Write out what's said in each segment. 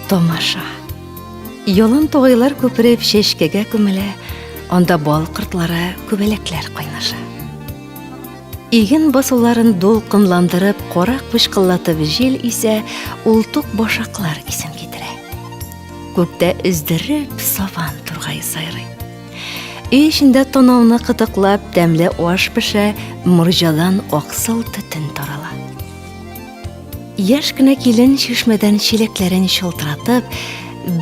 Tomosha. Yolun toğaylar köpürüp şeşkege kömele, onda bal qırtlары көбелekler qaynaşa. Igen basıların dolqınlandırıp, qorak pışqıllatıp jel ise ultuq boşaqlar isen getire. Көкте üzdirip savan turğayı sayrı. Үй ішінде tonavını qıtıqlap, dämli oş pişe, murjadan oqsıl tütün tarala. Яшкіна келін шешмеден шелеклерін шылтыратып,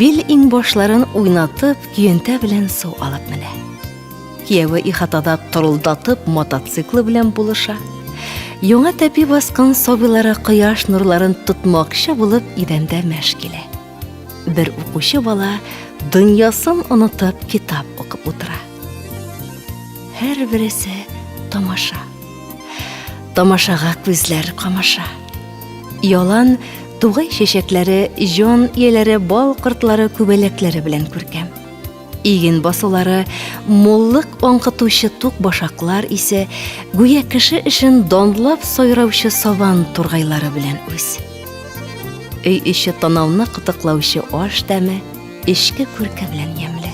бел иң башларын уйнатып, күйенте білен су алып мене. Киеви ихатада тұрылдатып, мотоциклы білен булыша. Яңа тәпи басқан собилары қыяш нурларын тұтмақшы болып идәндә мәшкеле. Бір укучы бала дөньясын онытып китап оқып утыра. Һәр бересе тамаша. Тамашаға күзләр камаша. Ялан тугай шешекләре, жон иеләре, бал qırтлары күбәләкләре белән күркәм. Иген басулары, моллык аңкытучы тук башаклар исе, гүя кеше эшен данлап сайраучы саван тургайлары белән үз. Өй ише танауны кытыклаучы аш тәме, эшке күрке белән ямлы.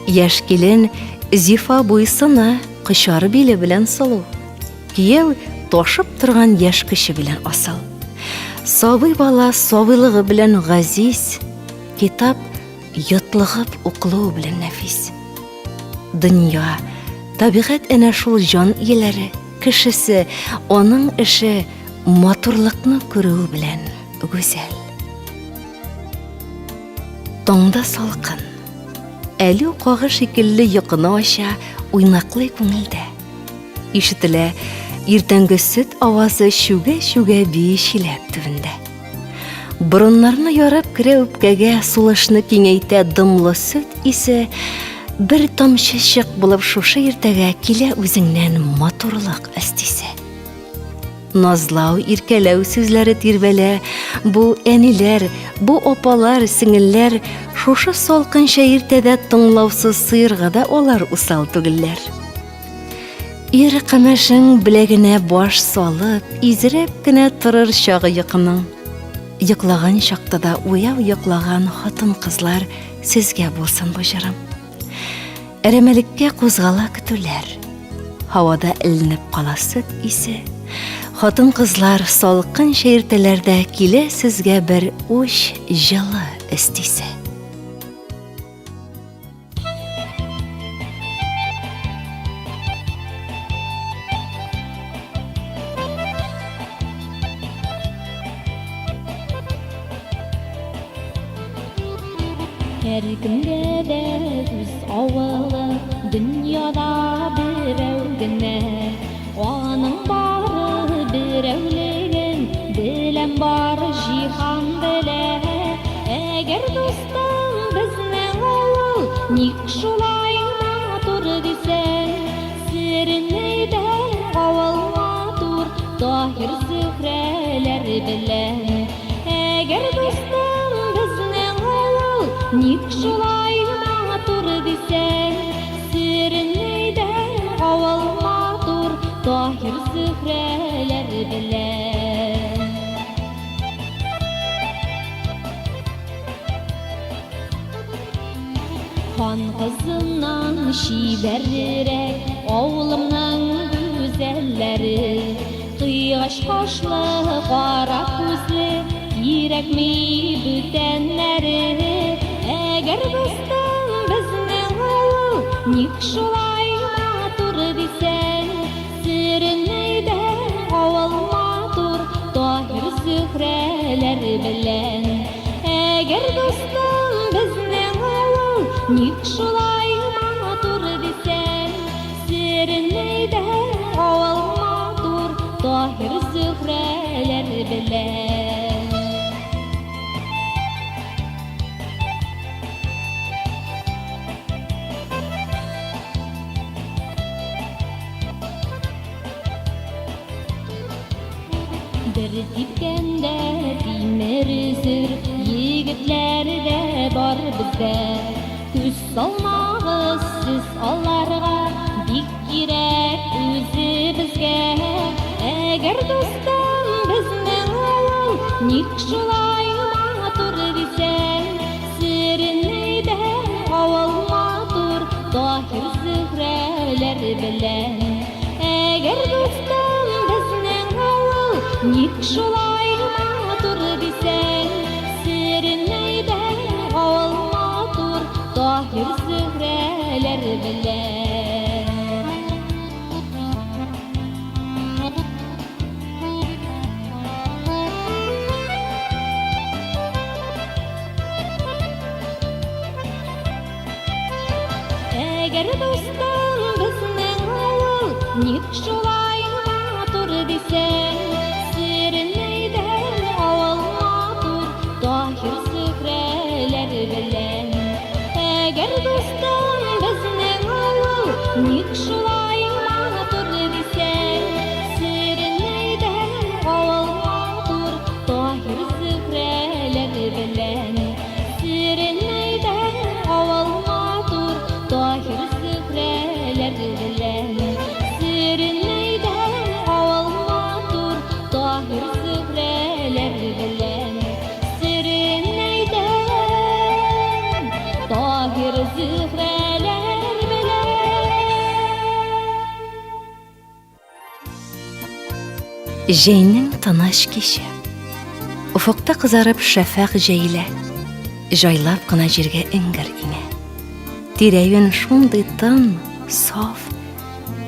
Яшь килен зифа буйсына, кышары биле белән салу. Кияү ташып торган яшь кеше белән асыл. Сабый бала сабыйлыгы белән газиз, китап йотлыгып уклау белән нәфис. Дөнья, табигать әнә шул җан ияләре, кешесе, аның эше матурлыкны күрү белән гүзәл. Таңда салкын, әле кагы шикелле йокыны аша, уйнаклый күңелдә. Ишетелә иртәнге сөт авазы шүгә-шүгә биешиләп төбендә. Борыннарны ярып керә үпкәгә, сулышны киңәйтә дымлы сөт исе, бер тамчы чык булып шушы иртәгә килә үзеңнән матурлык әстисе. Назлау, иркәләү сүзләре тирбәлә, бу әниләр, бу апалар, сеңелләр, шушы салкынча иртәдә тыңлаусыз сыйырга да алар усал түгелләр. Ир кәмәшең беләгенә баш салып, изрәп кенә торыр чагы йокының. Йоклаган чакта да уяу йоклаган хатын-кызлар сезгә булсын бу җырым. Әрәмәлеккә кузгала көтүләр. Һавада эленеп кала сөт исе. Хатын-кызлар салкын шәертәләрдә килә сезгә бер уч җылы эстисе. Her kemdә дә үз авылы, дөньяда берәү генә. Аның бары берәүлеген, беләм бары җиһан белә. Әгәр дустым безнең авыл, ник шулай матур дисәң, серен әйтә авыл матур, Таһир Зөһрәләр белән. Әгәр дустым безнең авыл, ник шулай матур дисәң, серен әйтә авыл матур, Таһир Зөһрәләр белән. Хан кызыннан чибәррәк, авылымның гүзәлләре, кыйгач кашлы, кара күзле, кирәкми бүтәннәре. Әгәр дустым безнең авыл, ник шулай матур дисәң, серен әйтә авыл матур, Таһир Зөһрәләр белән. Әгәр дустым безнең авыл, ник шулай матур дисәң, серен әйтә авыл матур, Таһир Зөһрәләр белән. Бер типкәндә тимер зөр, егетләр дә бар бездә. Күз салмагыз сез аларга, бик кирәк үзебезгә. Әгәр Әгәр дустым безнең авыл ник шулай матур дисәң, серен әйдәң авыл матур Таһир Зөһрәләр белән. Әгәр дустым безнең авыл ник шулай матур дисәң, серен әйдәң авыл матур Таһир Зөһрәләр белән. Әгәр дустым безнең авыл ник шулай матур дисәң, серен әйдәң авыл матур Таһир Зөһрәләр белән. Әгәр дустым безнең авыл ник шулай матур дисәң, серен әйдәң авыл матур Таһир Зөһрәләр белән. Серен әйдәң авыл матур Таһир Зөһрәләр белән. Серен әйдәң авыл матур Таһир Зөһрәләр белән. Серен әйдәң Таһир Зөһрәләр белән. Җәйнең тыныч киче. Уфукта кызарып шәфәк җәйлә. Җайлап кына җиргә иңгер иңә. Тирә-юнь шундый тын, саф,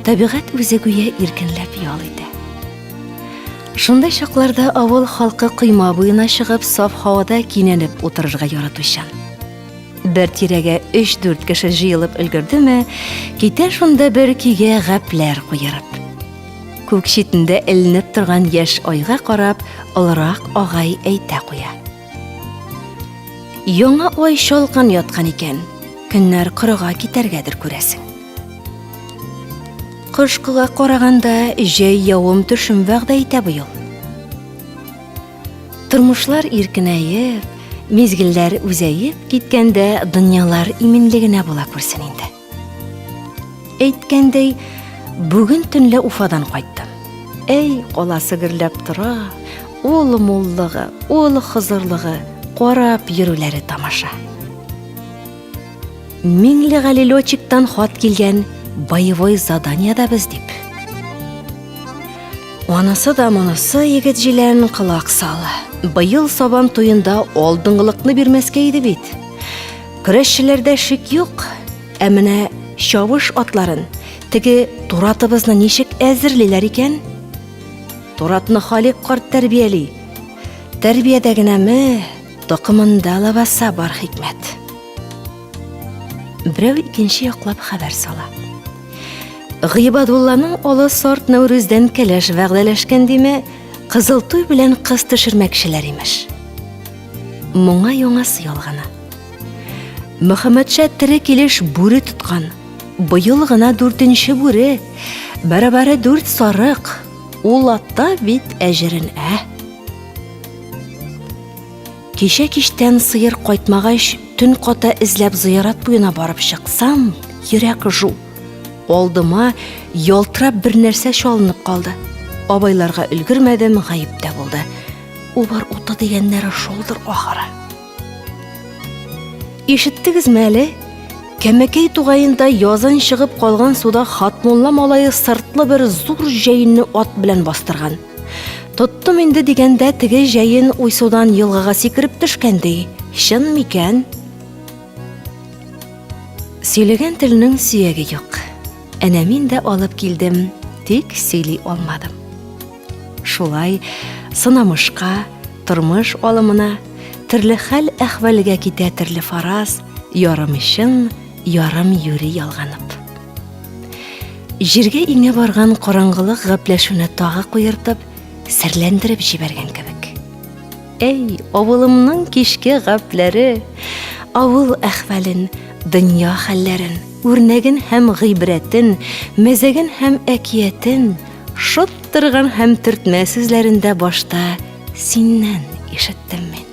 табигать үзе гүя иркенләп ял итә. Шундай чакларда авыл халкы койма буена чыгып, саф һавада кинәнеп утырырга яратучан. Бер тирәгә 3-4 кеше җыелып өлгердеме, китә шунда бер көйгә гәпләр куерып. Күк читендә эленеп торган яшь айга карап, олырак агай әйтә куя. Яңа ай шалкан яткан икән. Көннәр кырыга китәргәдер күрәсең. Кышкыга караганда җәй явым төшем вәгъдә итә быел. Тормышлар иркенәеп, мизгелләр үзәеп киткәндә дөньялар именлегенә була күрсен инде. Әйткәндәй, бүген төнлә Уфадан кайттым. Әй, каласы гөрләп тора, ул муллыгы, ул хызырлыгы, карап йөрүләре тамаша. Миңлегали летчиктан хат килгән, боевой заданиеда без дип. Анысы да монысы егет җиләрен кылак салы. Быел сабан туенда алдыңгылыкны бирмәскә иде бит. Көрәшчеләрдә шик юк, ә менә чавыш атларын, теге туратыбызны ничек әзерлиләр икән? Туратны Халик карт тәрбияли. Тәрбиядә генәме, токымында лабаса бар хикмәт. Берәү икенче яклап хәбәр сала. Гыйбадулланың олы сорт Нәүрүздән кәләш вәгъдәләшкән диме, кызыл туй белән кыз төшермәкчеләр имеш. Моңа яңасы ялгана. Мөхәммәдшә тере килеш бүре тоткан. Быел гына 4нче бүре, бәрабәре 4 сарык. Ул атта бит әҗерен Кичә кичтән сыер кайтмагач, төн ката эзләп зыярат буена барып чыксам, йөрәк жу. Алдыма ялтырап бер нәрсә чалынып калды. Абайларга өлгермәдем, гаип тә булды. Убар уты дигәннәре шулдыр ахыры. Ишеттегезме әле? Кәмәкәй тугайында язын чыгып калган суда Хатмулла малае сыртлы бер зур җәйенне ат белән бастырган. Тоттым инде дигәндә теге җәен уйсудан елгага сикереп төшкәндәй. Чын микән? Сөйләгән телнең сөяге юк. Әнә мин дә алып килдем, тик сөйли алмадым. Шулай сынамышка, тормыш алымына, төрле хәл әхвәлгә китә төрле фараз, ярым өчен, ярым юри ялганып. Җиргә иңе барган караңгылык гәпләшүне тагы куертып, серләндереп җибәргән кебек. Эй, авылымның кичке гәпләре, авыл әхвәлен, дөнья хәлләрен, үрнәген һәм гыйбрәтен, мәзәген һәм әкиятен, шот торган һәм төртмә сүзләрендә башта синнән ишеттем мин.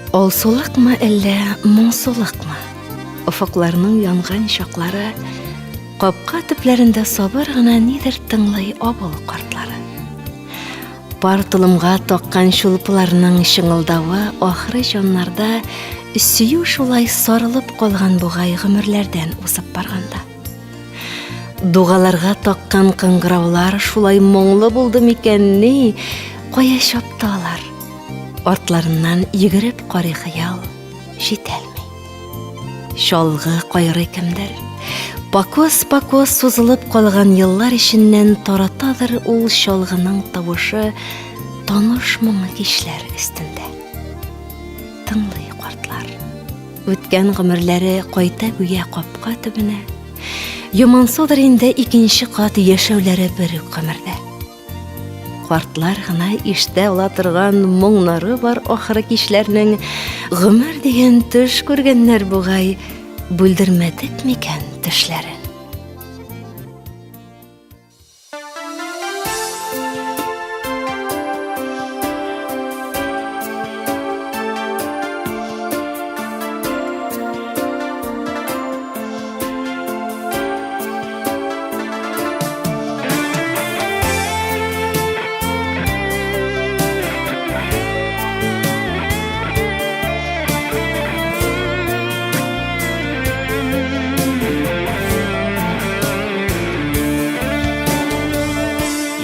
Олсулыкмы әллә моңсулыкмы? Офокларның янган шаклары, капка төпләрендә сабыр гына нидер тыңлый абыл картлары. Пар тылымга таккан шулпыларның шыңылдавы ахры җаннарда сөю шулай сарылып калган бугай гомерләрдән узып барганда. Дугаларга таккан кыңгыраулар шулай моңлы булды микәнни, кая чапталар. Артларыннан йөгереп карый хыял, җитәлми. Шалгы кайрый кемдер, пакос сузылып калган еллар ишеннән таратадыр ул шалгының тавышы таныш моңлы кичләр өстендә. Тыңлый картлар. Үткән гомерләре кайта гүя капка төбенә. Юмансыдыр инде икенче кат яшәүләре бер үк гомердә. Картлар гына иштә ала торган моңнары бар ахыры кичләрнең гомер дигән төш күргәннәр бугай бүлдермәдек микән төшләрен.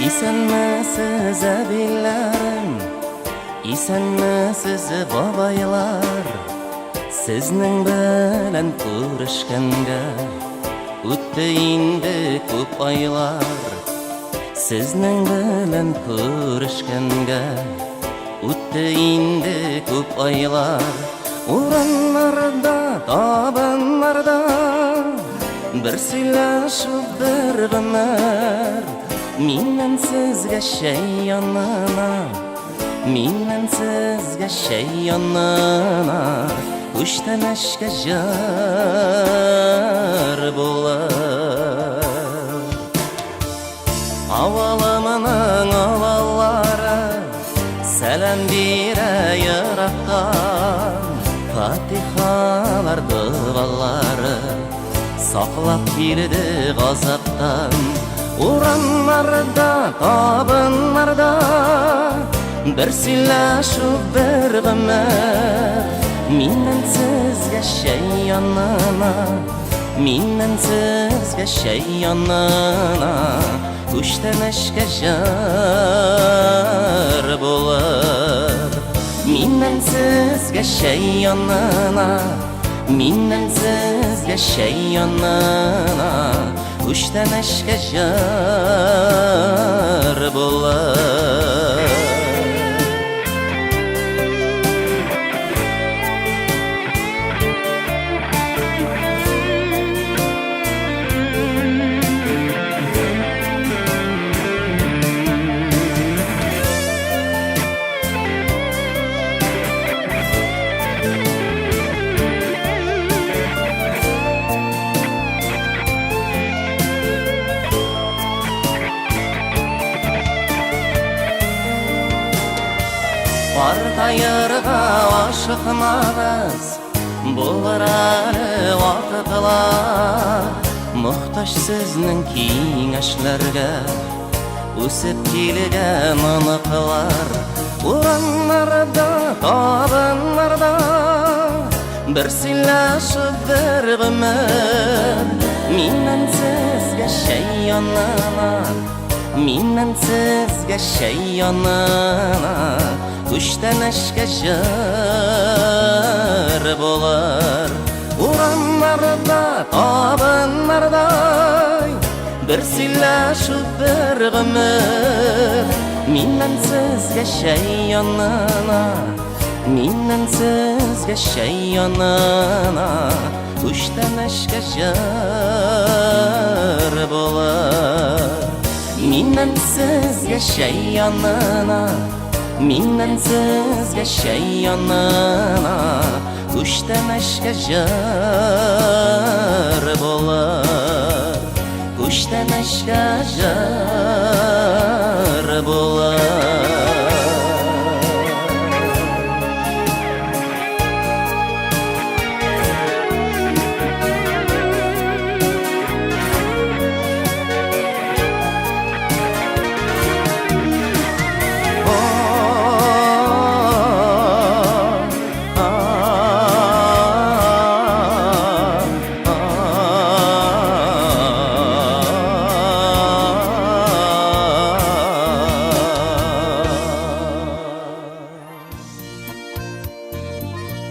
İsənməsiz əbillərim, İsənməsiz babaylar, Sizning bilan ko'rishganga o'tdi endi ko'p oylar. Sizning bilan ko'rishganga o'tdi endi ko'p oylar. O'rinlarda, tabanlarda bir siylashib bir g'amar. Minnan sizga shay yonana, minnan sizga shay yonana, Ushtanashga jar bo'lar. Avalamının avallari salam beray yiroqdan, Fatihalar duolari saqlab keldi g'azabdan. Uranlarda, tabınlarda bir siylashib bir g'amar. Minnan sizga shay yonana, minnan sizga shay yonana, Ushtanashga jar bo'lar. Minnan sizga shay yonana, minnan sizga shay yonana, Ushtanashga jar bo'lar. Partayırga aşıqmağız, Bular ali vaqtlar, Muhtaç sizning kengashlarga, O'sib kelgan aniqlar. Uranlarda, tabinlarda bir siylashib bir g'amar. Minnan sizga shay yonana, minnan sizga shay yonana, Ushtanashga jar bo'lar. Uranlarda, tabinlarda bir siylashib bir g'amar. Minnan sizga shay yonana, minnan sizga shay yonana, Ushtanashga jar bo'lar. Minnan sizga shay yonana, minnan sizga shay yonana, Ushtanashga jar bo'lar. Ushtanashga jar bo'lar.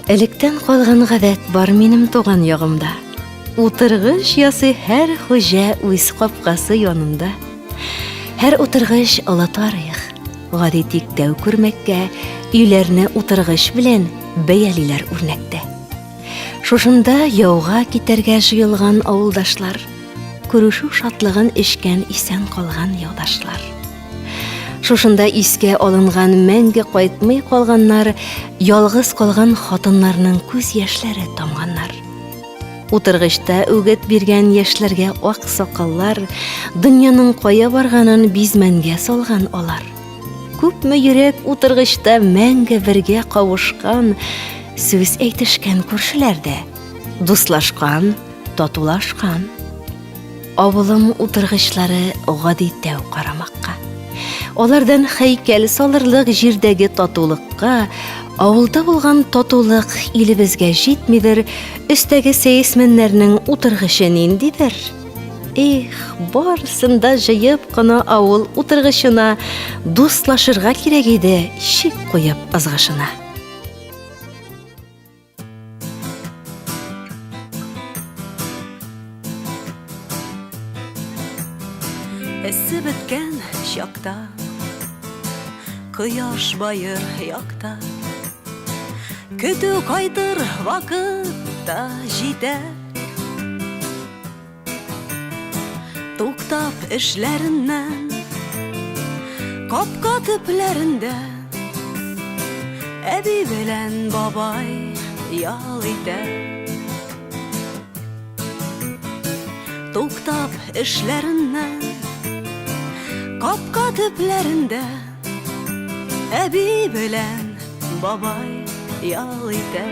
Электән калган гадәт бар минем туган ягымда. Утыргыч ясый һәр хуҗа үз капкасы янында. Һәр утыргыч олы тарих. Гади тиктәү күрмәккә өйләрне утыргыч белән бәялиләр үрнәктә. Шушында яуга китәргә җыелган авылдашлар, күрешү шатлыгын эчкән исән калган яудашлар. Шушында искә алынган мәңге кайтмый калганнар, ялгыз калган хатыннарның күз яшьләре тамганнар. Утыргычта үгет биргән яшьләргә ак сакаллар, дөньяның кая барганын бизмәнгә салган алар. Күпме йөрәк утыргычта мәңге бергә кавышкан, сүз әйтешкән күршеләрдә, дуслашкан, татулашкан. Авылым утыргычлары гади тәү карамакка. Алардан һәйкәл салырлык җирдәге татулыкка, авылда булган татулык илебезгә җитмидер, өстәге сәясмәннәрнең утыргычы ниндидер? Барсын да җыеп кына авыл утыргычына дуслашырга кирәк иде, чик куеп ызгышына. Эссе беткән чакта, кояш байыр якта, көтү кайтыр вакытта җитә. Туктап эшләреннән, капка төпләрендә, әби белән бабай ял итә. Туктап эшләреннән, капка төпләрендә, әби белән бабай ял итә.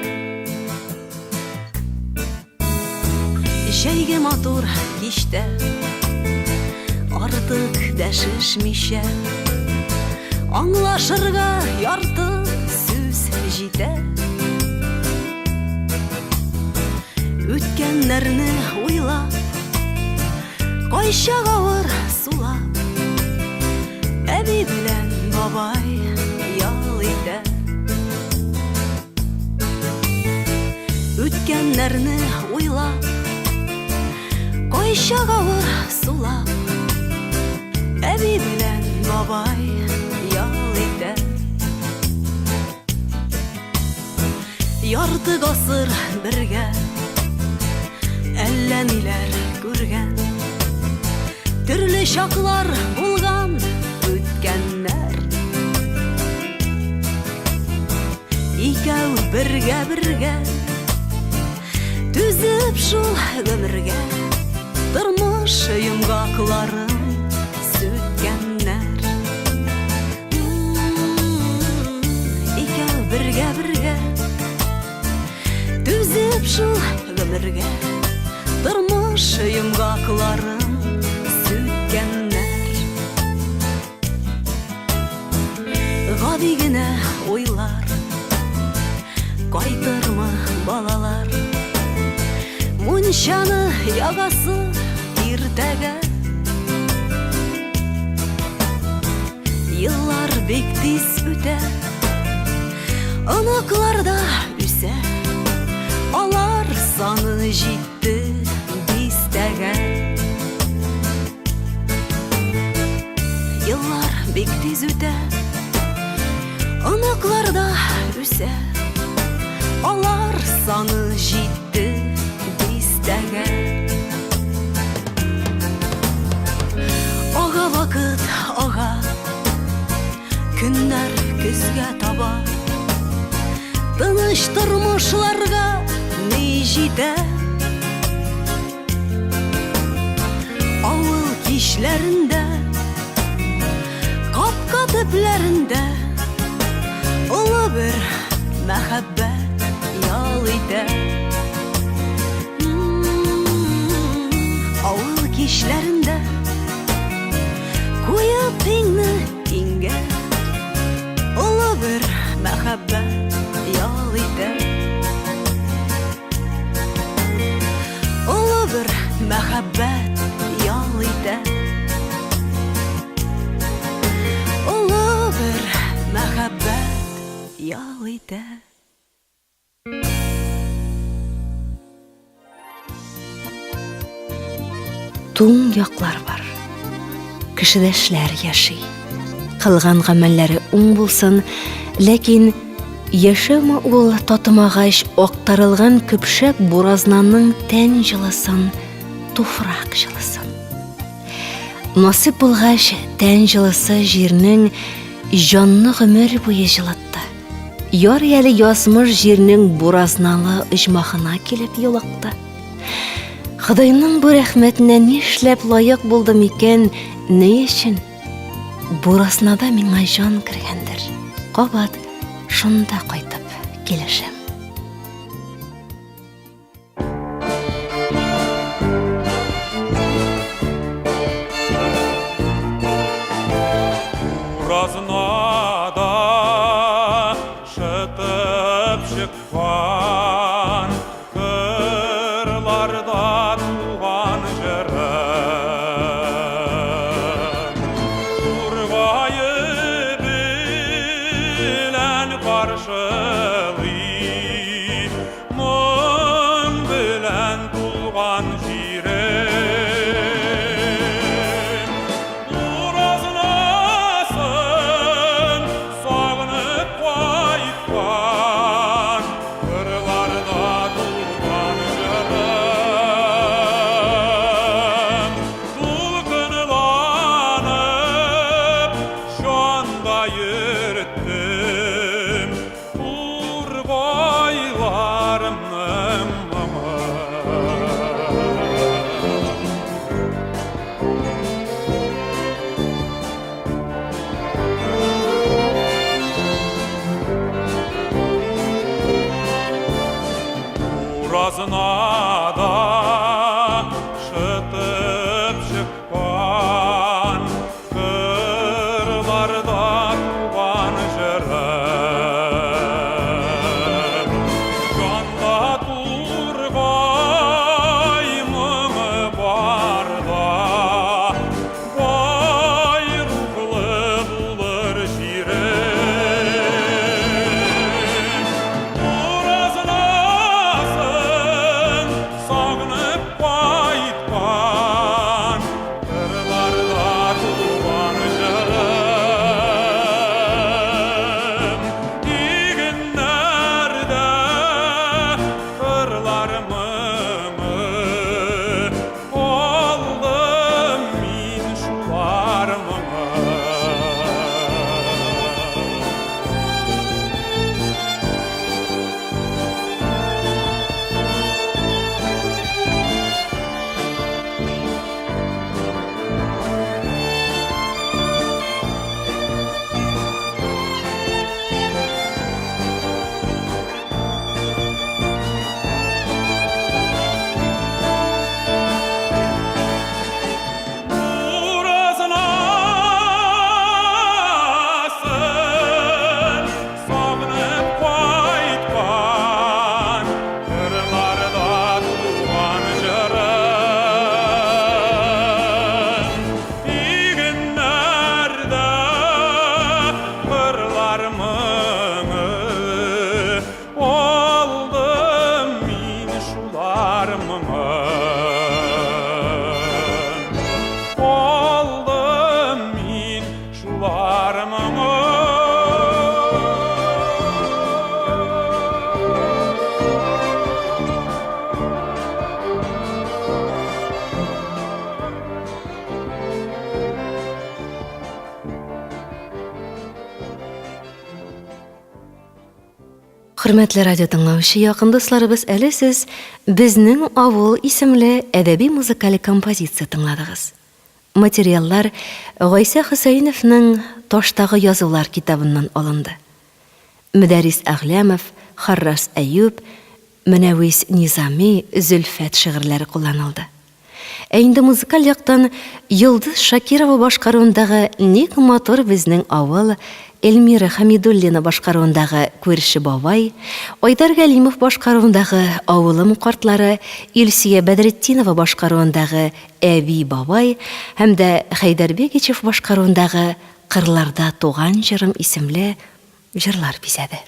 Җәйге матур кичтә, артык дәшешмичә, аңлашырга яртык сүз җитә. Үткәннәрне уйлап, кайча авыр сулап, әби белән бабай ял итә. Үткәннәрне уйлап, кайча авыр сулап, әби белән бабай ял итә. Ярты гасыр бергә, әллә ниләр күргән, төрле чаклар булган үткәннәр. Икәү бергә түзеп шул гомергә, тормыш йомгакларын сүткәннәр. Икәү бергә түзеп шул гомергә, тормыш йомгакларын сүткәннәр. Гади генә уйлар, кайтырмы балалар, мунчаны ягасы иртәгә. Еллар бик тиз үтә, оныкларда үсә, алар саны җитте дистәгә. Еллар бик тиз үтә, оныкларда үсә, алар саны җитте дистәгә. Ага вакыт, ага, көннәр көзгә таба, тыныч тормышларга ни җитә. Авыл кичләрендә, капка төпләрендә, олы бер мәхәббәт ял итә. Авыл кичләрендә, куеп иңне иңгә, олы бер мәхәббәт ял итә. Олы бер мәхәббәт ял итә. Олы бер мәхәббәт ял итә. туң яклар бар. Кешедәшләр яши. Кылган гамәлләре уң булсын, ләкин яшәмә ул татымагач актарылган көпшәк буразнаның тән җылысын, туфрак җылысын. Насип булгач, тән җылысы җирнең җанны гомер буе җылытты. Яр ялы язмыш җирнең буразналы оҗмахына килеп юлыкты. Худайның бу рәхмәтенә нишләп лайык булдым икән, ни өчен? Буразнада миңа җан кергәндер. Кабат шунда кайтып килешәм. Буразнада шытып чыккан, кырларда туган җырым. Тургайы белән каршылый, моң белән тулган җирем. Буразнасын сагынып кайткан, кырларда тулган җырым. Дулкынланып җанда йөрттем, тургайларымның моңы. Буразнада шытып чыккан, кырларда туган җырым. Җанда тургай моңы барда, бай рухлы булыр җирем. Буразнасын сагынып кайткан, кырларда туган җырым. Игеннәрдә кырлар моңы, алдым мин шулар моңы. Буразнасын сагынып кайткан, кырларда туган җырым. Игеннәрдә кырлар моңы, алдым мин шулар моңы. Алдым мин шулар моңы. Хөрмәтле радио тыңлаучы, якын дусларыбыз, әле сез безнең авыл исемле әдәби музыкаль композиция тыңладыгыз. Материаллар Гайса Хөсәйновның Таштагы язулар китабыннан алынды. Мөдәррис Әгләмов, Харрас Әюб, Мөнәвис Низами, Зөлфәт шигырьләре кулланылды. Ә инде музыкаль яктан Йылдыз Шакирова башкаруындагы «Ник матур безнең авыл», Эльмира Хамидуллина башкаруындагы «Күрше бабай», Айдар Галимов башкаруындагы «Авылым картлары», Илсия Бәдретдинова башкаруындагы «Әби бабай» һәм дә Хәйдәрбекичев башкаруындагы «Кырларда туган җырым» исемле җырлар бизәде.